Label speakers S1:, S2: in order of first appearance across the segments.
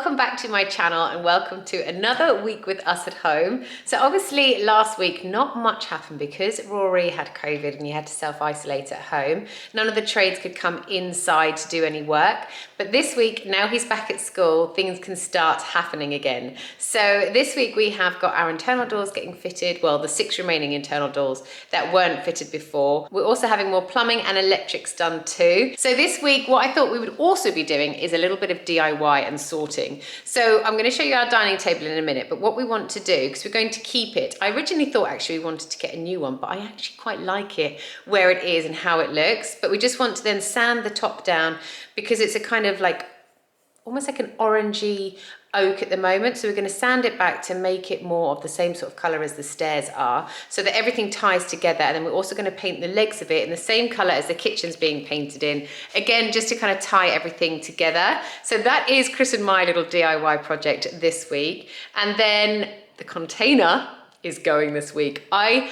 S1: welcome back to my channel and welcome to another week with us at home. So obviously last week not much happened because Rory had COVID and he had to self-isolate at home. None of the trades could come inside to do any work, but this week, now he's back at school, things can start happening again. So this week we have got our internal doors getting fitted, well, the 6 remaining internal doors that weren't fitted before. We're also having more plumbing and electrics done too. So this week what I thought we would also be doing is a little bit of DIY and sorting. So I'm going to show you our dining table in a minute, but what we want to do, because we're going to keep it, I originally thought actually we wanted to get a new one, but I actually quite like it where it is and how it looks, but we just want to then sand the top down because it's a kind of like almost like an orangey oak at the moment, so we're going to sand it back to make it more of the same sort of colour as the stairs are, so that everything ties together. And then we're also going to paint the legs of it in the same colour as the kitchen's being painted in, again just to kind of tie everything together. So that is Chris and my little DIY project this week. And then the container is going this week. I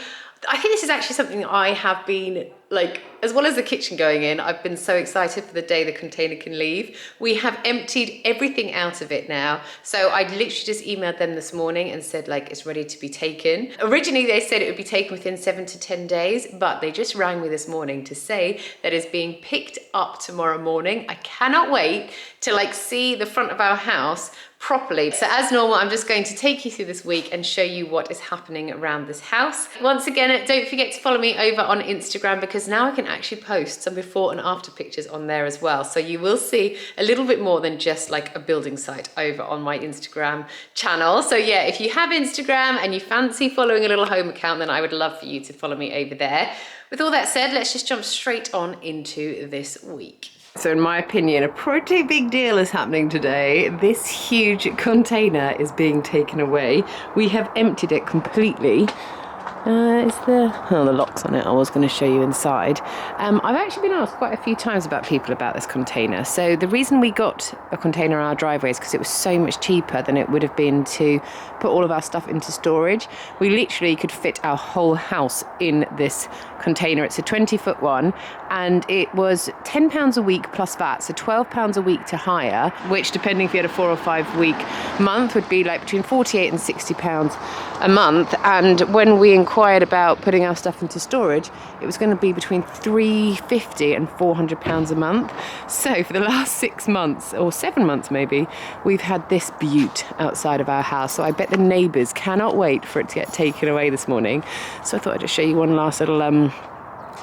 S1: think this is actually something I have been, like, as well as the kitchen going in, I've been so excited for the day the container can leave. We have emptied everything out of it now. So I literally just emailed them this morning and said, like, it's ready to be taken. Originally they said it would be taken within 7 to 10 days, but they just rang me this morning to say that it's being picked up tomorrow morning. I cannot wait to like see the front of our house properly. So as normal, I'm just going to take you through this week and show you what is happening around this house. Once again, don't forget to follow me over on Instagram because now I can actually post some before and after pictures on there as well. So you will see a little bit more than just like a building site over on my Instagram channel. So yeah, if you have Instagram and you fancy following a little home account, then I would love for you to follow me over there. With all that said, let's just jump straight on into this week. So in my opinion, a pretty big deal is happening today. This huge container is being taken away. We have emptied it completely. The lock's on it. I was going to show you inside. I've actually been asked quite a few times about people about this container. So the reason we got a container on our driveway is because it was so much cheaper than it would have been to put all of our stuff into storage. We literally could fit our whole house in this container. It's a 20-foot one, and it was £10 a week plus VAT, so £12 a week to hire, which depending if you had a 4 or 5 week month would be like between £48 and £60 a month. And when we inquired about putting our stuff into storage, it was going to be between £350 and £400 a month. So for the last 6 months or 7 months maybe, we've had this beaut outside of our house. So I bet the neighbours cannot wait for it to get taken away this morning. So I thought I'd just show you one last little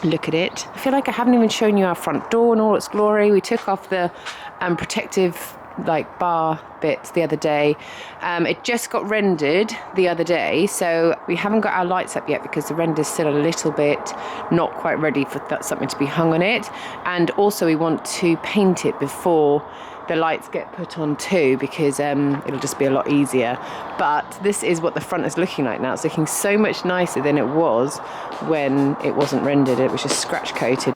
S1: look at it. I feel like I haven't even shown you our front door in all its glory. We took off the protective like bar bits the other day. It just got rendered the other day, so we haven't got our lights up yet because the render's still a little bit not quite ready for something to be hung on it. And also we want to paint it before the lights get put on too, because it'll just be a lot easier. But this is what the front is looking like now. It's looking so much nicer than it was when it wasn't rendered. It was just scratch coated.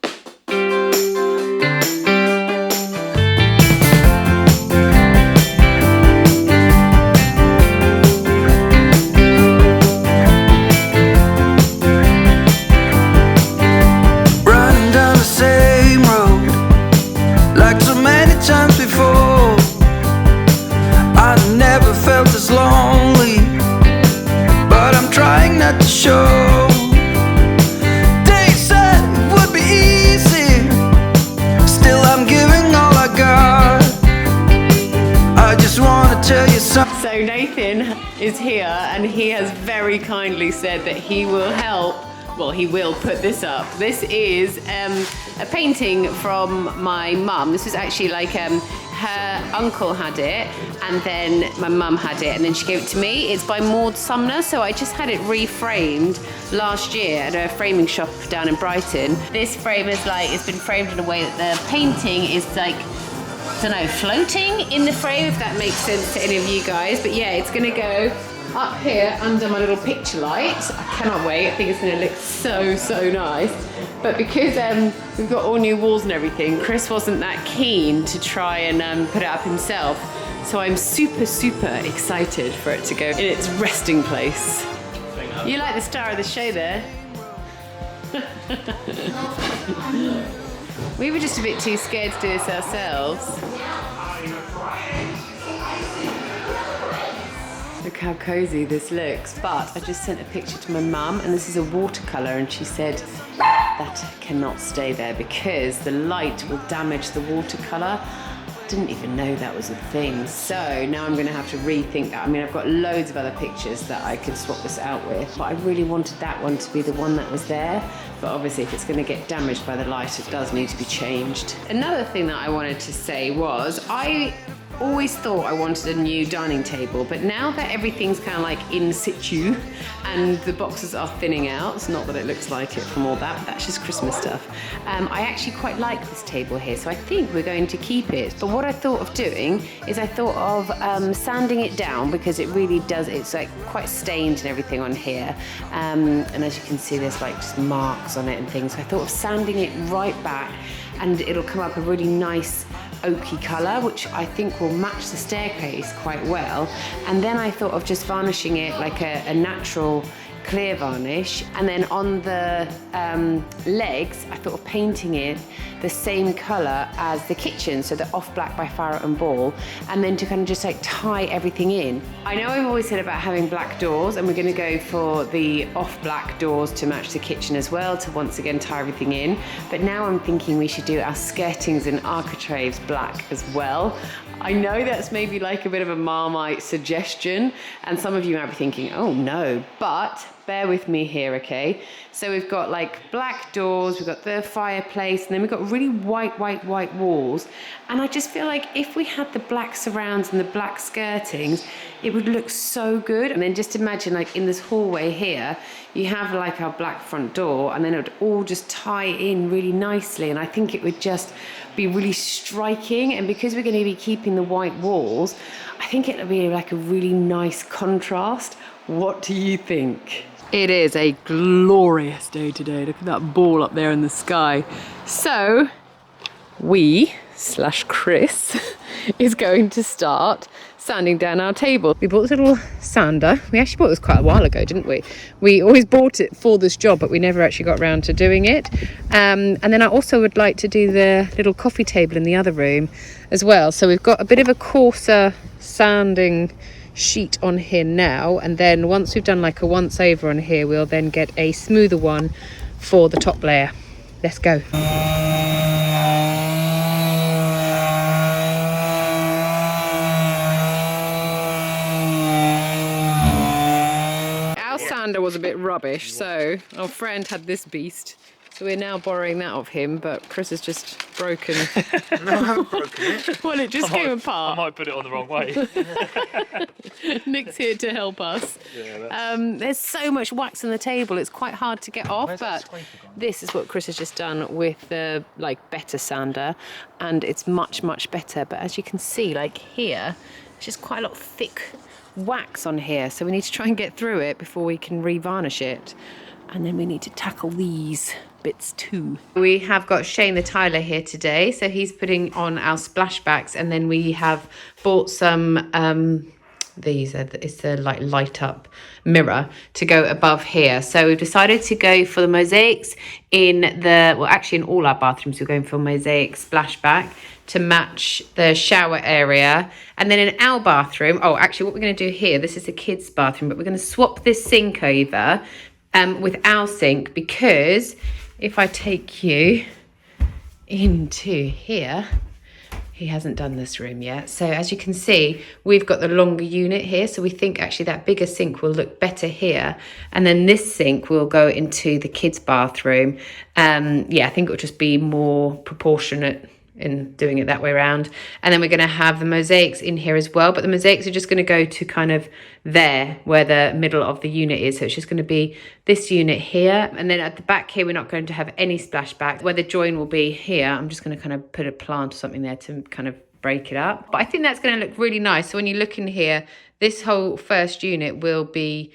S1: So Nathan is here and he has very kindly said that he will help, well, he will put this up. This is a painting from my mum. This was actually like her uncle had it and then my mum had it and then she gave it to me. It's by Maud Sumner, so I just had it reframed last year at a framing shop down in Brighton. This frame is like, it's been framed in a way that the painting is like, I don't know, floating in the frame, if that makes sense to any of you guys. But yeah, it's gonna go up here under my little picture light. I cannot wait. I think it's gonna look so nice. But because we've got all new walls and everything, Chris wasn't that keen to try and put it up himself. So I'm super excited for it to go in its resting place. You like the star of the show there? We were just a bit too scared to do this ourselves. Look how cozy this looks. But I just sent a picture to my mum, and this is a watercolour, and she said that cannot stay there because the light will damage the watercolour. Didn't even know that was a thing. So now I'm going to have to rethink that. I mean, I've got loads of other pictures that I could swap this out with, but I really wanted that one to be the one that was there. But obviously if it's going to get damaged by the light, it does need to be changed. Another thing that I wanted to say was I always thought I wanted a new dining table, but now that everything's kind of like in situ and the boxes are thinning out, it's not that it looks like it from all that, but that's just Christmas stuff. I actually quite like this table here, so I think we're going to keep it. But what I thought of doing is I thought of sanding it down, because it really does, it's like quite stained and everything on here. And as you can see, there's like just marks on it and things. So I thought of sanding it right back, and it'll come up a really nice oaky colour, which I think will match the staircase quite well. And then I thought of just varnishing it like a natural clear varnish, and then on the legs I thought of painting it the same colour as the kitchen, so the off black by Farrow and Ball, and then to kind of just like tie everything in. I know I've always said about having black doors, and we're going to go for the off black doors to match the kitchen as well, to once again tie everything in. But now I'm thinking we should do our skirtings and architraves black as well. I know that's maybe like a bit of a Marmite suggestion, and some of you might be thinking, oh no, but bear with me here, okay? So we've got like black doors, we've got the fireplace, and then we've got really white walls. And I just feel like if we had the black surrounds and the black skirtings, it would look so good. And then just imagine like in this hallway here, you have like our black front door, and then it would all just tie in really nicely. And I think it would just be really striking. And because we're going to be keeping the white walls, I think it would be like a really nice contrast. What do you think? It is a glorious day today. Look at that ball up there in the sky. So Chris is going to start sanding down our table. We bought this little sander. We actually bought this quite a while ago, didn't we? We always bought it for this job, but we never actually got around to doing it. And then I also would like to do the little coffee table in the other room as well. So we've got a bit of a coarser sanding sheet on here now, and then once we've done like a once over on here, we'll then get a smoother one for the top layer. Let's go. Our sander was a bit rubbish, so our friend had this beast. So we're now borrowing that of him, but Chris has just broken.
S2: No, I haven't broken it.
S1: Well, it just came apart.
S2: I might put it on the wrong way.
S1: Nick's here to help us.
S2: Yeah,
S1: there's so much wax on the table, it's quite hard to get off. But this is what Chris has just done with the like better sander, and it's much better. But as you can see, like here, it's just quite a lot of thick wax on here, so we need to try and get through it before we can re-varnish it. And then we need to tackle these bits too. We have got Shane the tiler here today, so he's putting on our splashbacks, and then we have bought some it's a like light up mirror to go above here. So we've decided to go for the mosaics in the, well actually in all our bathrooms we're going for mosaic splashback to match the shower area. And then in our bathroom, oh actually what we're going to do here, this is the kids bathroom, but we're going to swap this sink over with our sink, because if I take you into here, he hasn't done this room yet. So as you can see, we've got the longer unit here. So we think actually that bigger sink will look better here. And then this sink will go into the kids' bathroom. Yeah, I think it will just be more proportionate in doing it that way around. And then we're going to have the mosaics in here as well, but the mosaics are just going to go to kind of there where the middle of the unit is. So it's just going to be this unit here, and then at the back here we're not going to have any splashback. Where the join will be here, I'm just going to kind of put a plant or something there to kind of break it up. But I think that's going to look really nice. So when you look in here, this whole first unit will be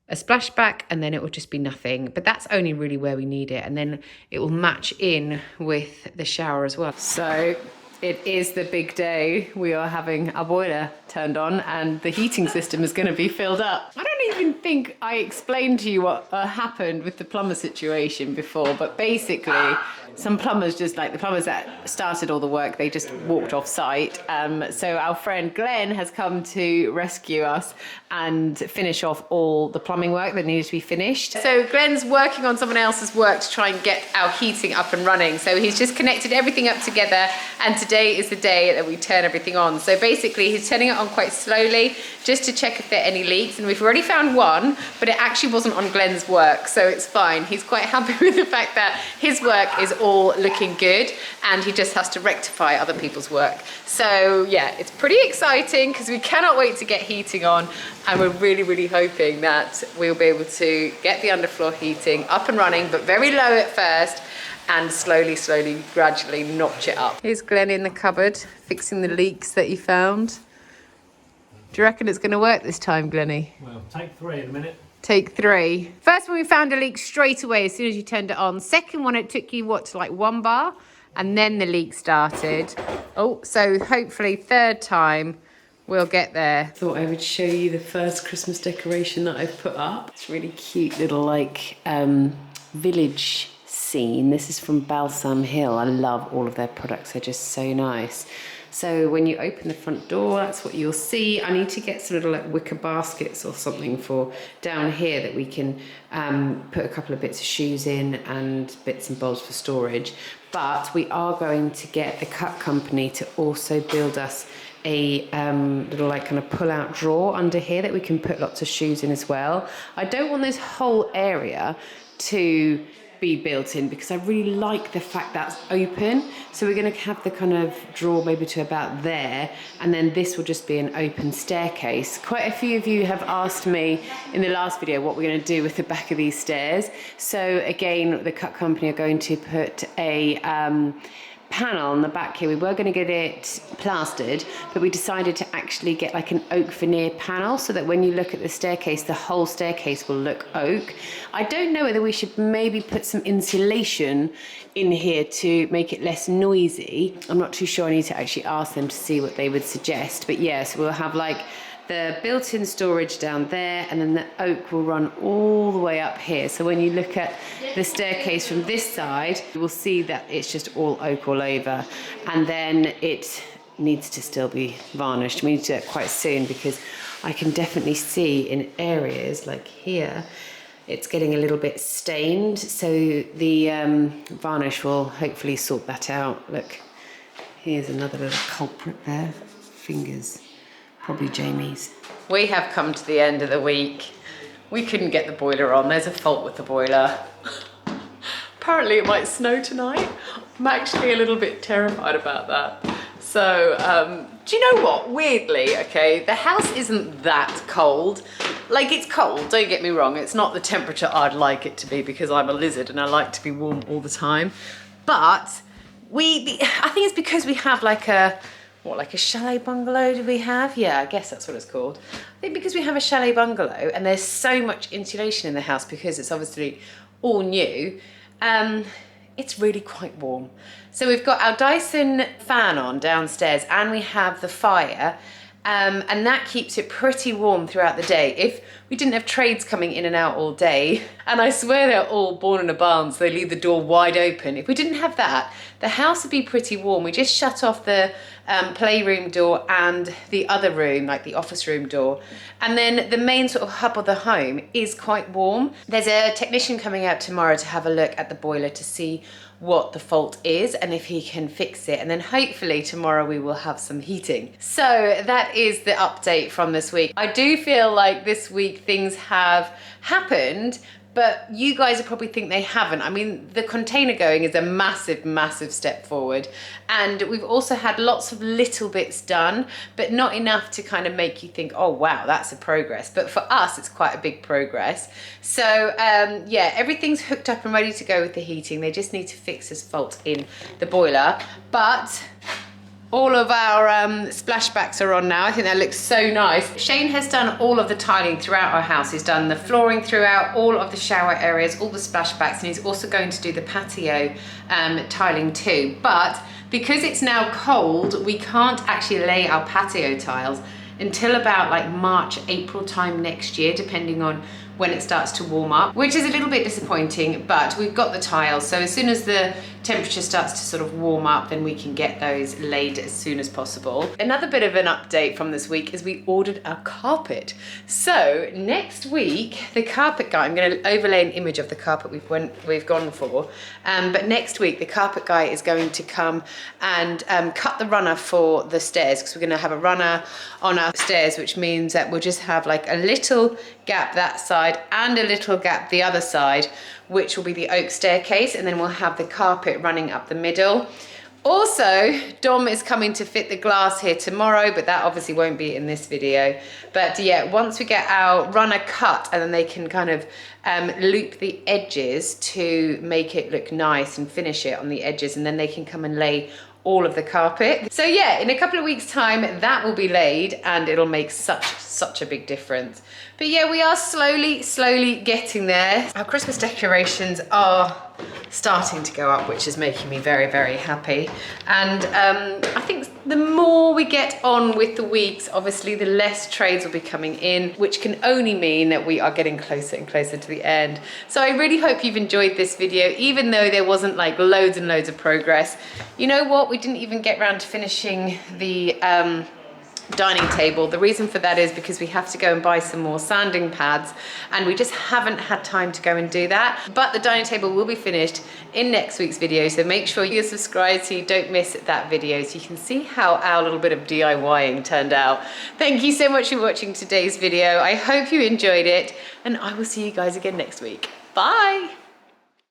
S1: a splashback, and then it will just be nothing. But that's only really where we need it, and then it will match in with the shower as well. So it is the big day. We are having our boiler turned on, and the heating system is going to be filled up. I don't don't even think I explained to you what happened with the plumber situation before, but basically some plumbers the plumbers that started all the work, they just walked off site. So our friend Glenn has come to rescue us and finish off all the plumbing work that needed to be finished. So Glenn's working on someone else's work to try and get our heating up and running. So he's just connected everything up together, and today is the day that we turn everything on. So basically he's turning it on quite slowly just to check if there are any leaks, and we've already found one, but it actually wasn't on Glenn's work, so it's fine. He's quite happy with the fact that his work is all looking good and he just has to rectify other people's work. So yeah, it's pretty exciting because we cannot wait to get heating on, and we're really hoping that we'll be able to get the underfloor heating up and running, but very low at first, and slowly, gradually notch it up. Here's Glenn in the cupboard fixing the leaks that he found. Do you reckon it's going to work this time, Glenny?
S2: Well, take 3 in a minute.
S1: Take 3. First one, we found a leak straight away as soon as you turned it on. Second one, it took you, what, to like 1 bar? And then the leak started. Oh, so hopefully third time we'll get there. Thought I would show you the first Christmas decoration that I've put up. It's really cute little like village scene. This is from Balsam Hill. I love all of their products. They're just so nice. So when you open the front door, that's what you'll see. I need to get some little like wicker baskets or something for down here that we can put a couple of bits of shoes in and bits and bobs for storage. But we are going to get the cut company to also build us a little like kind of pull-out drawer under here that we can put lots of shoes in as well. I don't want this whole area to be built in because I really like the fact that's open. So we're going to have the kind of drawer maybe to about there, and then this will just be an open staircase. Quite a few of you have asked me in the last video what we're going to do with the back of these stairs. So again, the cut company are going to put a panel on the back here. We were going to get it plastered, but we decided to actually get like an oak veneer panel so that when you look at the staircase, the whole staircase will look oak. I don't know whether we should maybe put some insulation in here to make it less noisy. I'm not too sure. I need to actually ask them to see what they would suggest. But yes, we'll have like the built-in storage down there, and then the oak will run all the way up here. So when you look at the staircase from this side, you will see that it's just all oak all over. And then it needs to still be varnished. We need to do it quite soon because I can definitely see in areas like here, it's getting a little bit stained. So the varnish will hopefully sort that out. Look, here's another little culprit there. Fingers. Probably Jamie's. We have come to the end of the week. We couldn't get the boiler on. There's a fault with the boiler. Apparently it might snow tonight. I'm actually a little bit terrified about that. So, do you know what? Weirdly, okay, the house isn't that cold. Like, it's cold, don't get me wrong. It's not the temperature I'd like it to be because I'm a lizard and I like to be warm all the time. But I think it's because we have like a chalet bungalow do we have? Yeah, I guess that's what it's called. I think because we have a chalet bungalow and there's so much insulation in the house because it's obviously all new, it's really quite warm. So we've got our Dyson fan on downstairs and we have the fire, and that keeps it pretty warm throughout the day. If we didn't have trades coming in and out all day, and I swear they're all born in a barn, so they leave the door wide open. If we didn't have that, the house would be pretty warm. We just shut off the playroom door and the other room, like the office room door. And then the main sort of hub of the home is quite warm. There's a technician coming out tomorrow to have a look at the boiler to see what the fault is and if he can fix it, and then hopefully tomorrow we will have some heating. So that is the update from this week. I do feel like this week things have happened, but you guys will probably think they haven't. I mean, the container going is a massive step forward, and we've also had lots of little bits done, but not enough to kind of make you think, oh wow, that's a progress. But for us, it's quite a big progress. So yeah, everything's hooked up and ready to go with the heating. They just need to fix this fault in the boiler. But all of our splashbacks are on now. I think that looks so nice. Shane has done all of the tiling throughout our house. He's done the flooring throughout, all of the shower areas, all the splashbacks, and he's also going to do the patio tiling too. But because it's now cold, we can't actually lay our patio tiles until about like March, April time next year, depending on when it starts to warm up, which is a little bit disappointing, but we've got the tiles. So as soon as the temperature starts to sort of warm up, then we can get those laid as soon as possible. Another bit of an update from this week is we ordered our carpet. So next week, the carpet guy, I'm going to overlay an image of the carpet we've gone for, but next week the carpet guy is going to come and cut the runner for the stairs, because we're going to have a runner on our stairs, which means that we'll just have like a little gap that side and a little gap the other side, which will be the oak staircase, and then we'll have the carpet running up the middle. Also, Dom is coming to fit the glass here tomorrow, but that obviously won't be in this video. But yeah, once we get our runner cut, and then they can kind of loop the edges to make it look nice and finish it on the edges, and then they can come and lay all of the carpet. So yeah, in a couple of weeks time that will be laid, and it'll make such a big difference. But yeah, we are slowly getting there. Our Christmas decorations are starting to go up, which is making me very happy. And I think the more we get on with the weeks, obviously the less trades will be coming in, which can only mean that we are getting closer and closer to the end. So I really hope you've enjoyed this video, even though there wasn't like loads and loads of progress. You know what? We didn't even get around to finishing the dining table. The reason for that is because we have to go and buy some more sanding pads, and we just haven't had time to go and do that. But the dining table will be finished in next week's video, so make sure you're subscribed so you don't miss that video, so you can see how our little bit of DIYing turned out. Thank you so much for watching today's video. I hope you enjoyed it, and I will see you guys again next week. Bye.